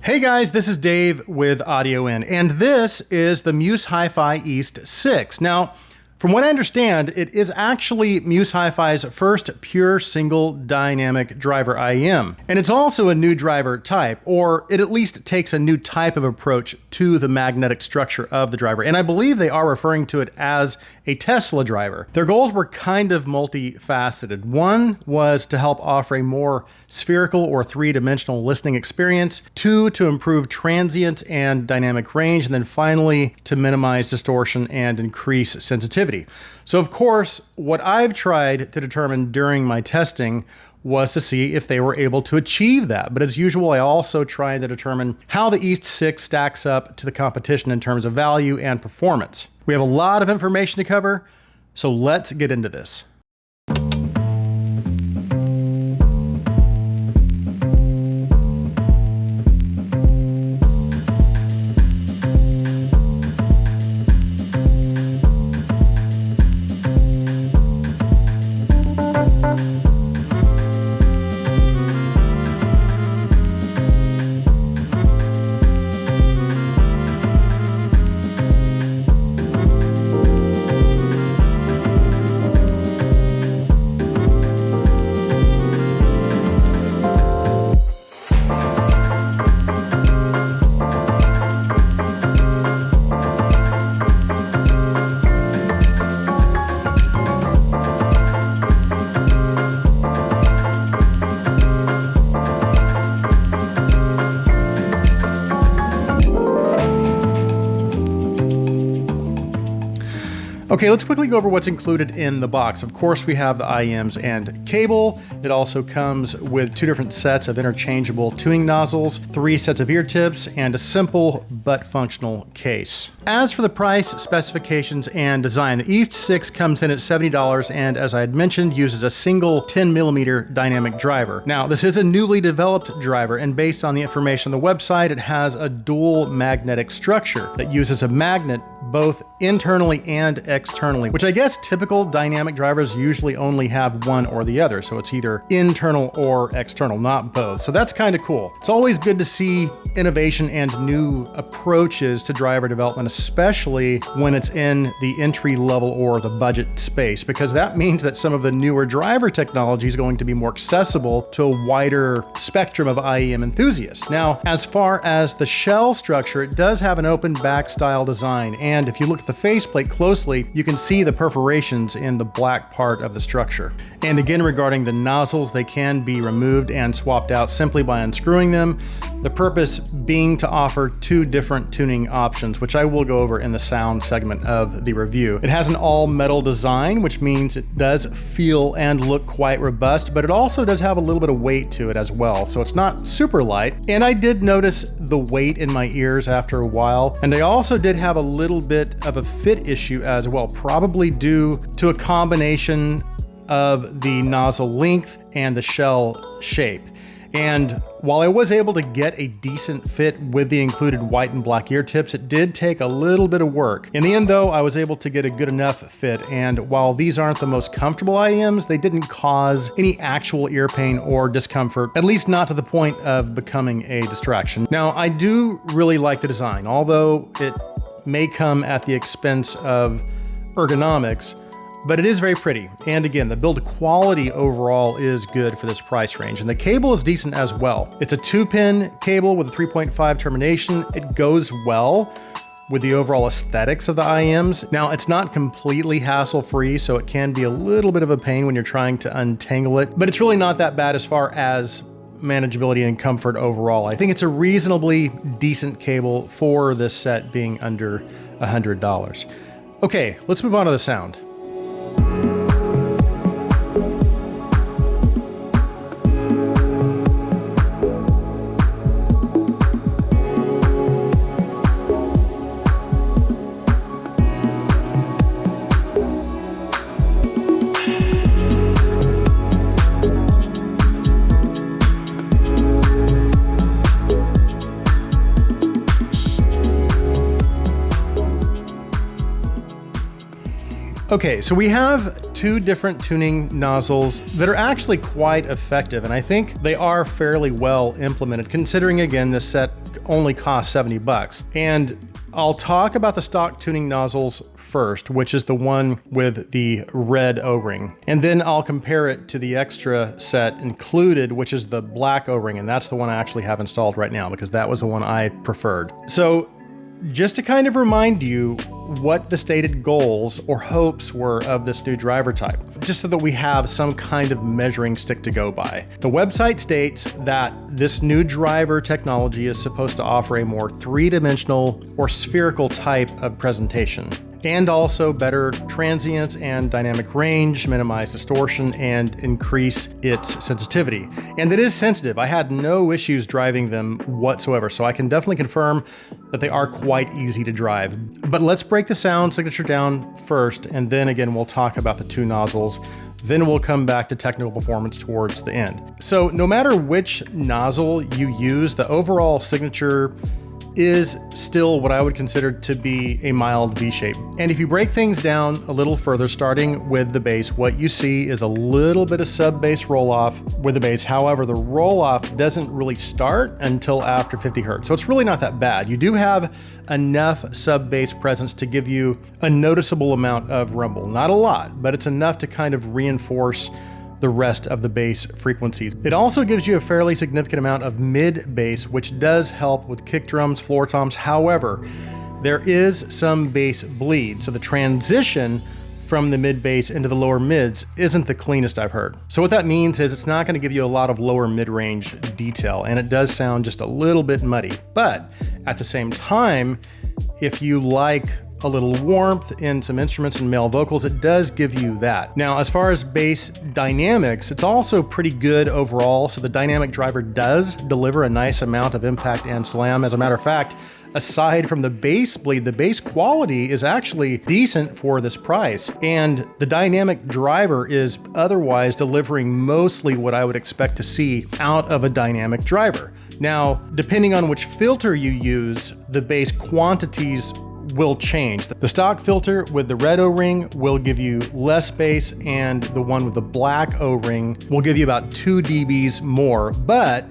Hey guys, this is Dave with Audio In, and this is the Muse Hifi East 6. Now, from what I understand, it is actually Muse Hifi's first pure single dynamic driver IEM. And it's also a new driver type, or it at least takes a new type of approach to the magnetic structure of the driver. And I believe they are referring to it as a Tesla driver. Their goals were kind of multifaceted. One was to help offer a more spherical or three-dimensional listening experience. Two, to improve transient and dynamic range. And then finally, to minimize distortion and increase sensitivity. So of course, what I've tried to determine during my testing was to see if they were able to achieve that. But as usual, I also tried to determine how the East 6 stacks up to the competition in terms of value and performance. We have a lot of information to cover, so let's get into this. Okay, let's quickly go over what's included in the box. Of course, we have the IEMs and cable. It also comes with two different sets of interchangeable tuning nozzles, 3 sets of ear tips, and a simple but functional case. As for the price, specifications, and design, the East 6 comes in at $70 and, as I had mentioned, uses a single 10mm dynamic driver. Now, this is a newly developed driver, and based on the information on the website, it has a dual magnetic structure that uses a magnet both internally and externally, which I guess typical dynamic drivers usually only have one or the other. So it's either internal or external, not both. So that's kind of cool. It's always good to see innovation and new approaches to driver development, especially when it's in the entry level or the budget space, because that means that some of the newer driver technology is going to be more accessible to a wider spectrum of IEM enthusiasts. Now, as far as the shell structure, it does have an open back style design. And if you look at the faceplate closely, you can see the perforations in the black part of the structure. And again, regarding the nozzles, they can be removed and swapped out simply by unscrewing them. The purpose being to offer 2 different tuning options, which I will go over in the sound segment of the review. It has an all metal design, which means it does feel and look quite robust, but it also does have a little bit of weight to it as well. So it's not super light. And I did notice the weight in my ears after a while. And I also did have a little bit of a fit issue as well, probably due to a combination of the nozzle length and the shell shape. And while I was able to get a decent fit with the included white and black ear tips, it did take a little bit of work. In the end though, I was able to get a good enough fit, and while these aren't the most comfortable IEMs, they didn't cause any actual ear pain or discomfort, at least not to the point of becoming a distraction. Now, I do really like the design, although it may come at the expense of ergonomics, but it is very pretty. And again, the build quality overall is good for this price range. And the cable is decent as well. It's a 2-pin cable with a 3.5 termination. It goes well with the overall aesthetics of the IEMs. Now, it's not completely hassle-free, so it can be a little bit of a pain when you're trying to untangle it, but it's really not that bad as far as manageability and comfort overall. I think it's a reasonably decent cable for this set being under $100. Okay, let's move on to the sound. Okay, so we have two different tuning nozzles that are actually quite effective, and I think they are fairly well implemented, considering, again, this set only costs $70. And I'll talk about the stock tuning nozzles first, which is the one with the red O-ring. And then I'll compare it to the extra set included, which is the black O-ring, and that's the one I actually have installed right now because that was the one I preferred. So just to kind of remind you what the stated goals or hopes were of this new driver type, just so that we have some kind of measuring stick to go by. The website states that this new driver technology is supposed to offer a more three-dimensional or spherical type of presentation, and also better transients and dynamic range, minimize distortion, and increase its sensitivity. And it is sensitive. I had no issues driving them whatsoever, so I can definitely confirm that they are quite easy to drive. But let's break the sound signature down first, and then again we'll talk about the two nozzles. Then we'll come back to technical performance towards the end. So no matter which nozzle you use, the overall signature is still what I would consider to be a mild V-shape. And if you break things down a little further, starting with the bass, what you see is a little bit of sub-bass roll-off with the bass. However, the roll-off doesn't really start until after 50 hertz. So it's really not that bad. You do have enough sub-bass presence to give you a noticeable amount of rumble. Not a lot, but it's enough to kind of reinforce the rest of the bass frequencies. It also gives you a fairly significant amount of mid bass, which does help with kick drums, floor toms. However, there is some bass bleed, so the transition from the mid bass into the lower mids isn't the cleanest I've heard. So what that means is it's not going to give you a lot of lower mid-range detail, and it does sound just a little bit muddy. But at the same time, if you like a little warmth in some instruments and male vocals, it does give you that. Now, as far as bass dynamics, it's also pretty good overall. So the dynamic driver does deliver a nice amount of impact and slam. As a matter of fact, aside from the bass bleed, the bass quality is actually decent for this price. And the dynamic driver is otherwise delivering mostly what I would expect to see out of a dynamic driver. Now, depending on which filter you use, the bass quantities will change. The stock filter with the red O-ring will give you less bass, and the one with the black O-ring will give you about 2 dBs more, but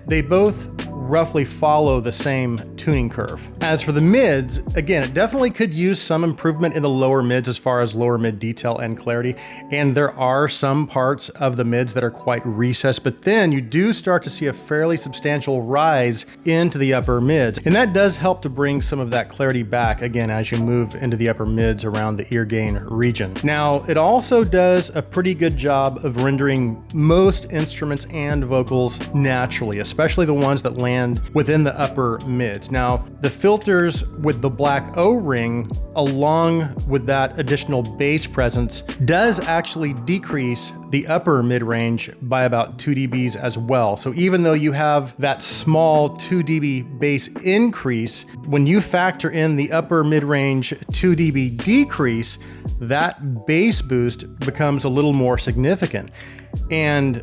they both roughly follow the same tuning curve. As for the mids, again, it definitely could use some improvement in the lower mids as far as lower mid detail and clarity. And there are some parts of the mids that are quite recessed, but then you do start to see a fairly substantial rise into the upper mids. And that does help to bring some of that clarity back again as you move into the upper mids around the ear gain region. Now, it also does a pretty good job of rendering most instruments and vocals naturally, especially the ones that land within the upper mids. Now, the filters with the black O-ring, along with that additional bass presence, does actually decrease the upper mid-range by about 2 dBs as well. So even though you have that small 2 dB bass increase, when you factor in the upper mid-range 2 dB decrease, that bass boost becomes a little more significant. And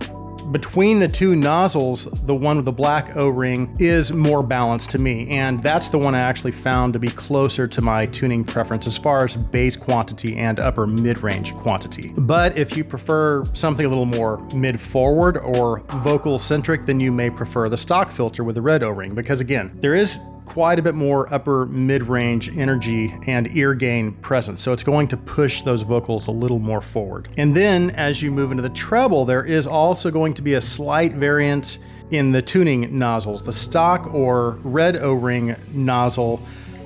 between the two nozzles, the one with the black O-ring is more balanced to me, and that's the one I actually found to be closer to my tuning preference as far as bass quantity and upper mid-range quantity. But if you prefer something a little more mid-forward or vocal-centric, then you may prefer the stock filter with the red O-ring, because again, there is quite a bit more upper mid-range energy and ear gain present, so it's going to push those vocals a little more forward. And then as you move into the treble, there is also going to be a slight variance in the tuning nozzles. The stock or red O-ring nozzle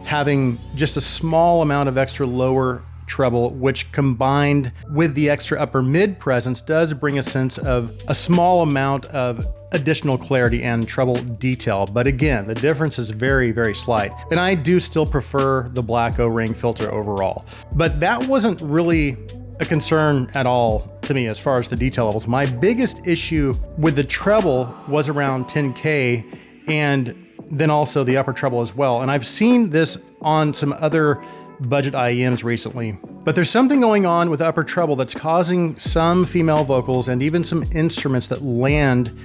having just a small amount of extra lower treble, which combined with the extra upper mid presence does bring a sense of a small amount of additional clarity and treble detail. But again, the difference is very, very slight. And I do still prefer the black O-ring filter overall. But that wasn't really a concern at all to me as far as the detail levels. My biggest issue with the treble was around 10K, and then also the upper treble as well. And I've seen this on some other budget IEMs recently. But there's something going on with upper treble that's causing some female vocals and even some instruments that land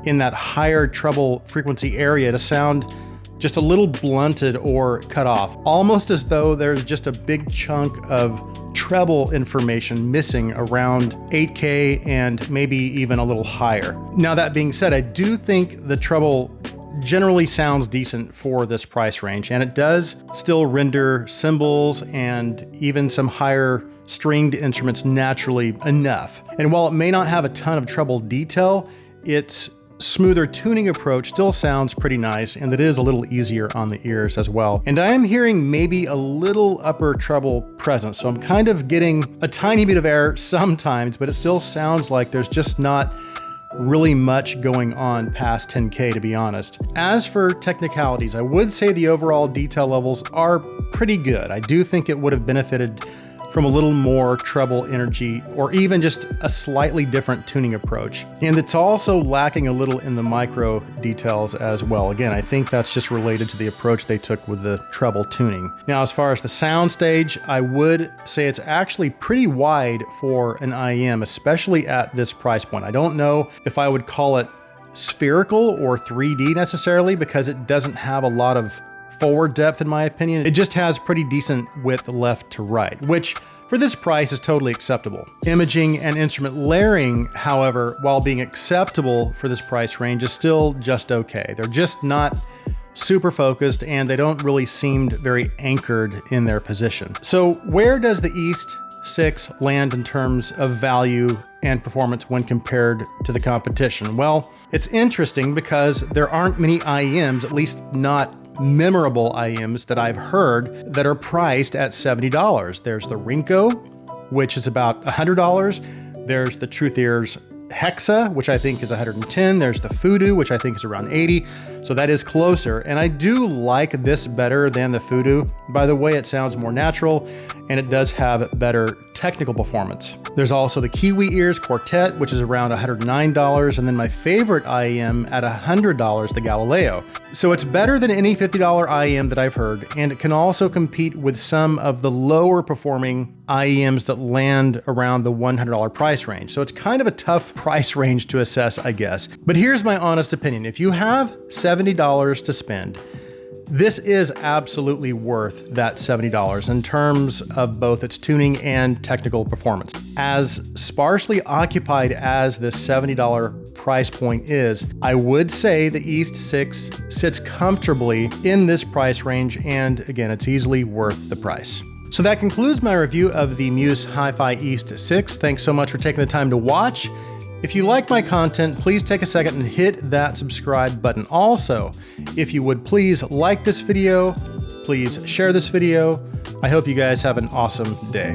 in that higher treble frequency area to sound just a little blunted or cut off, almost as though there's just a big chunk of treble information missing around 8K and maybe even a little higher. Now that being said, I do think the treble generally sounds decent for this price range, and it does still render cymbals and even some higher stringed instruments naturally enough. And while it may not have a ton of treble detail, its smoother tuning approach still sounds pretty nice, and it is a little easier on the ears as well. And I am hearing maybe a little upper treble present, so I'm kind of getting a tiny bit of air sometimes, but it still sounds like there's just not really much going on past 10K, to be honest. As for technicalities, I would say the overall detail levels are pretty good. I do think it would have benefited from a little more treble energy, or even just a slightly different tuning approach. And it's also lacking a little in the micro details as well. Again, I think that's just related to the approach they took with the treble tuning. Now, as far as the sound stage, I would say it's actually pretty wide for an IEM, especially at this price point. I don't know if I would call it spherical or 3D necessarily, because it doesn't have a lot of forward depth in my opinion. It just has pretty decent width left to right, which for this price is totally acceptable. Imaging and instrument layering, however, while being acceptable for this price range, is still just okay. They're just not super focused, and they don't really seem very anchored in their position. So where does the East 6 land in terms of value and performance when compared to the competition? Well, it's interesting because there aren't many IEMs, at least not memorable IEMs that I've heard, that are priced at $70. There's the Rinko, which is about $100. There's the Truth Ears Hexa, which I think is 110. There's the Voodoo, which I think is around 80. So that is closer. And I do like this better than the Voodoo. By the way, it sounds more natural, and it does have better technical performance. There's also the Kiwi Ears Quartet, which is around $109. And then my favorite IEM at $100, the Galileo. So it's better than any $50 IEM that I've heard, and it can also compete with some of the lower performing IEMs that land around the $100 price range. So it's kind of a tough price range to assess, I guess. But here's my honest opinion. If you have $70 to spend, this is absolutely worth that $70 in terms of both its tuning and technical performance. As sparsely occupied as this $70 price point is, I would say the East 6 sits comfortably in this price range, and again, it's easily worth the price. So that concludes my review of the Muse Hi-Fi East 6. Thanks so much for taking the time to watch. If you like my content, please take a second and hit that subscribe button. Also, if you would please like this video, please share this video. I hope you guys have an awesome day.